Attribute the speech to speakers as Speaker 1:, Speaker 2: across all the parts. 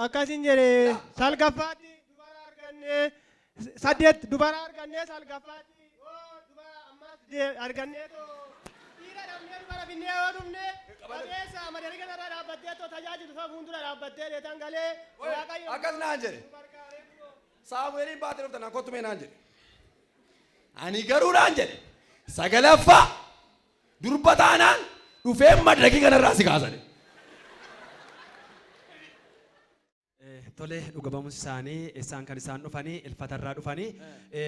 Speaker 1: Akkasin jedhe salgaffaatti dubara arganne saddeet dubara arganne salgaffaatti dubara ammas arganne dhiira dhabnee dubara binnee yoo dhumne qabeessa madarii kanarra dhaabbattee tajaajilu fa fuuldura dhaabbattee deetan galee waaqayyo akkas naan jedhe Saamu'eeliin baatee dhuftan akkottumee naan jedhe ani garuu naan jedhe sagalaffaa durba taanaan dhufee madarii kanarraa si kaasane.
Speaker 2: Tole dhugabamuun isaanii isaan kan isaan dhufanii ilfatarraa dhufanii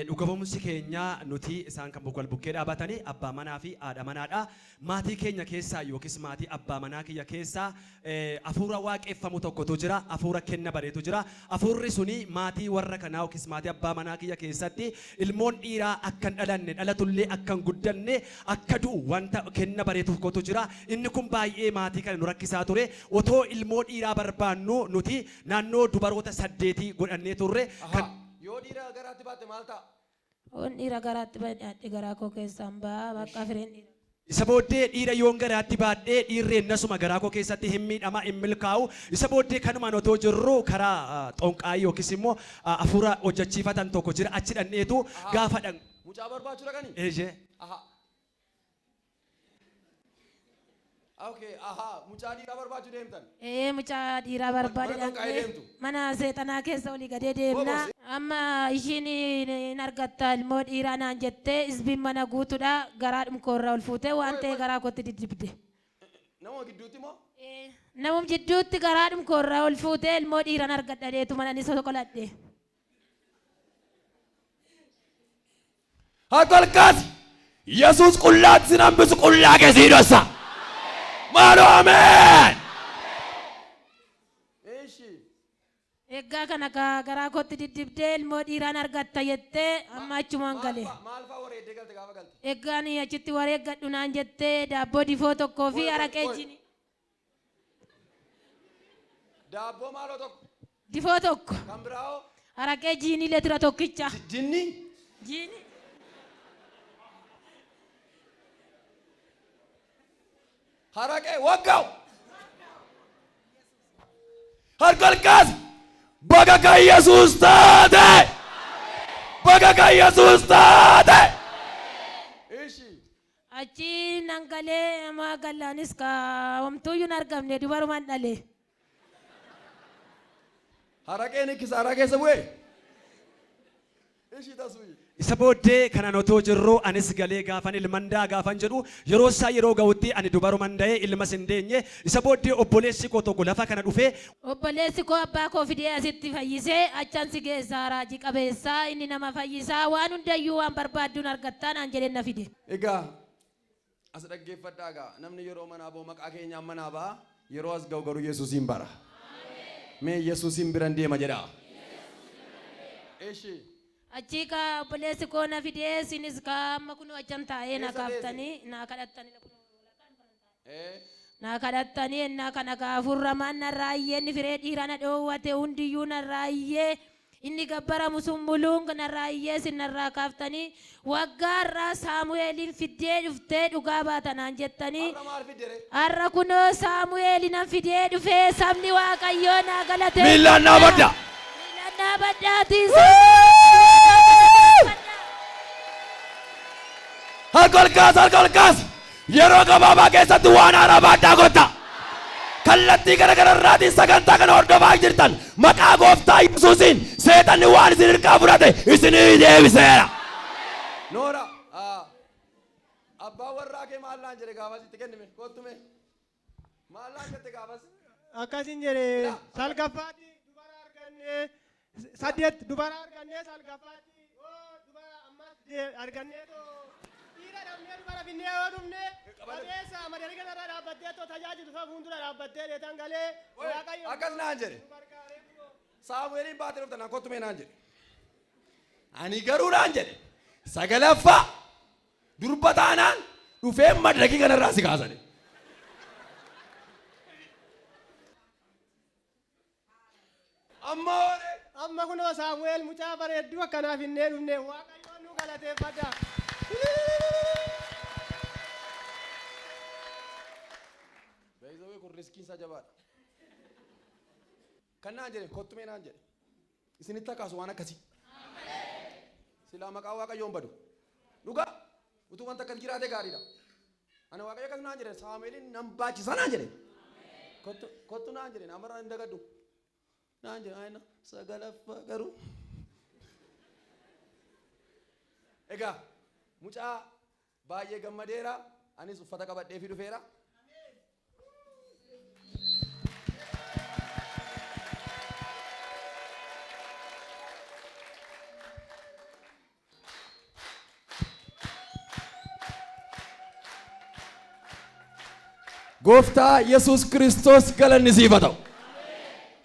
Speaker 2: dhugabamuun keenya nuti isaan kan bukwal bukkee dhaabatanii abbaa manaa fi haadha manaadha. Maatii keenya keessaa yookiis maatii abbaa manaa kiyya keessaa hafuura waaqeffamu tokkotu jira. Hafuura kenna bareetu jira. Hafuurri suni maatii warra kanaa yookiis maatii abbaa manaa kiyya keessatti ilmoon dhiiraa akka hin dhalanne dhalatullee akka hin guddanne akka du'u wanta kenna bareetu tokkotu jira. Inni kun baay'ee maatii kana nu rakkisaa ture. Otoo ilmoo dhiiraa barbaannu nuti naannoo dubaroota saddeetii godhannee turre kan yoo dhiira garaatti baatte maal ta'a?
Speaker 3: On dhiira garaatti baadhee garaa koo keessaan baa bakka fireen dhiira.
Speaker 2: Isa booddee dhiira yoon garaatti baadhee dhiirreen nasuma garaa koo keessatti hin miidhama hin milkaa'u. Isa booddee kanumaan otoo jirru karaa xonqaayii yookiis immoo hafuura hojjechiifatan tokko jira achi dhanneetu gaafa dhan.
Speaker 1: Mucaa barbaachuu dhaqanii?
Speaker 2: Eejee.
Speaker 1: Okay, mucaa dhiiraa barbaachuu deemtan?
Speaker 3: Mucaa dhiiraa barbaade mana seexanaa keessa olii gadee deemna. Amma ishiin hin argatta ilmoo dhiiraa naan jettee isbiin mana guutuudha garaa dhumkoorraa ol fuutee waan ta'e garaa kootti diddibde.
Speaker 1: Nama gidduutti moo?
Speaker 3: Namum jidduutti garaa dhumkoorraa ol fuutee ilmoo dhiiraan argadhadeetu mana ni sokoladhe.
Speaker 1: Hakolkaas Yesuus qullaatti sin hambisu qullaa keessii dhossa. Mano amen.
Speaker 3: Egaa kana garaa kootti diddibdee ilmoo dhiiraan argatta jettee amma achumaan gale.
Speaker 1: Maal fa'aa wareeddee galte gaafa galte?
Speaker 3: Egaan achitti wareeggadhu naan jettee daabboo difoo tokkoo fi araqee jini.
Speaker 1: Daabboo maaloo tokko?
Speaker 3: Difoo tokko.
Speaker 1: Kan biraawoo?
Speaker 3: Araqee jiinii leetira tokkicha.
Speaker 1: Jinni?
Speaker 3: Jiini.
Speaker 1: Harake waggaw harkalkaas baga kan Yesuus taate baga kan Yesuus taate
Speaker 3: achi nangalee ama gallaanis ka wamtuyyuu hin argamne dubarumaan dhale
Speaker 1: harakeen ikkisa harakeessa bu'ee tasuu
Speaker 2: isa booddee kanaan otoo jirru anis galee gaafan ilmandaa gaafan jedhu yeroo isaa yeroo ga'utti ani dubarumaan da'ee ilma sin deenye isa booddee obboleessi koo tokko lafa kana dhufee
Speaker 3: obboleessi koo abbaa koo fidee asitti fayyisee achaan si geessaa raajii qabeessaa inni nama fayyisaa waan hundayyuu waan barbaadduun argattaa naan jedheen na fide.
Speaker 1: Egaa as dhaggeeffadhaa egaa namni yeroo manaa ba'u maqaa keenyaan manaa ba'a yeroo as ga'u garuu Yesuusiin bara. Mee Yesuusiin biran deema jedhaa.
Speaker 3: Achi ka obboleessi koo na fidee sinis ka amma kun achan taa'ee na kaaftanii na kadhattanii na kadhattanii na kana gaafurramaan na raayyee inni firee dhiiraa na dhoowwate hundiyyuu na raayyee inni gabbaramu sun muluun na raayyee sin narraa kaaftanii waggaarraa Saamu'eeliin fiddee dhuftee dhugaa baatanaan jettanii har'a kunoo Saamu'eeliin fidee dhufee sabni Waaqayyoo na galatee
Speaker 1: miilaan naa badda
Speaker 3: miilaan naa baddaatiis.
Speaker 1: Harkolkaas yeroo gabaabaa keessatti waan haaraa baadhaa goota. Kallattii garaagaraatiin sagantaa kana hordofaa jirtan maqaa gooftaa Yesuusiin seexanni waan isin hirkaa fudhate isinii deebiseera. Noora abbaan warraa kee maallaan jedhe gaafas itti kennime kottume maallaan jette gaafas.
Speaker 4: Akkasin jedhe salgaffaatti dubara arganne saddeet dubara arganne salgaffaatti dubara ammas arganne dubara binnee yoo dhumne qabeessa madarii kanarra dhaabbattee tajaajilu fa fuuldura dhaabbattee deetan galee waaqayyo
Speaker 1: akkas naan jedhe Saamu'eeliin baatee dhuftan akkottumee naan jedhe ani garuu naan jedhe sagalaffaa durba taanaan dhufee madarii kanarraa si kaasane.
Speaker 4: amma kunoo Saamu'eel mucaa bareedduu akkanaaf hin dhumne waaqayyoon nu galateeffadha.
Speaker 1: Riskiin isaa jabaadha.
Speaker 5: Kan naan jedhe kottumee naan jedhe. Isinitti akkaasu waan akkasii. Silaa maqaa Waaqayyoon badu. Dhugaa utuu wanta akkas jiraate gaariidha. Ana Waaqayyo akkas naan jedhe Saamu'eelin nan baachisa naan jedhe. Kottu naan jedhe namarraa hin dagaddu. Naan jedhe ayina sagalaffaa garuu. Egaa mucaa baay'ee gammadeera. Anis uffata qabadhee fi dhufeera. Gooftaa Yesuus Kiristoos galanni siif haa ta'u.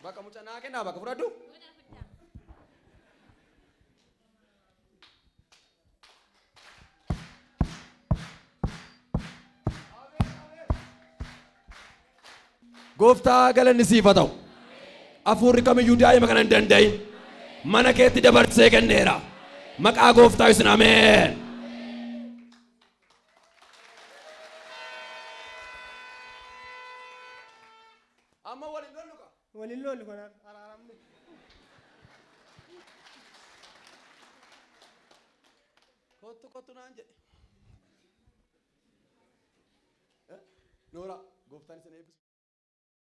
Speaker 5: Bakka mucaa naa kennaa bakka fudhadhu. Gooftaa galanni siif haa ta'u. Hafuurri kamiyyuu daa'ima kana hin danda'in. Mana keetti dabarsee kenneera. Maqaa Gooftaa Yesuusiin ameen. Amma waliin lollu ka?
Speaker 1: Waliin lollu kun araaramne.
Speaker 5: Kottu naan jedhe. Noora gooftaan isin eebbisu.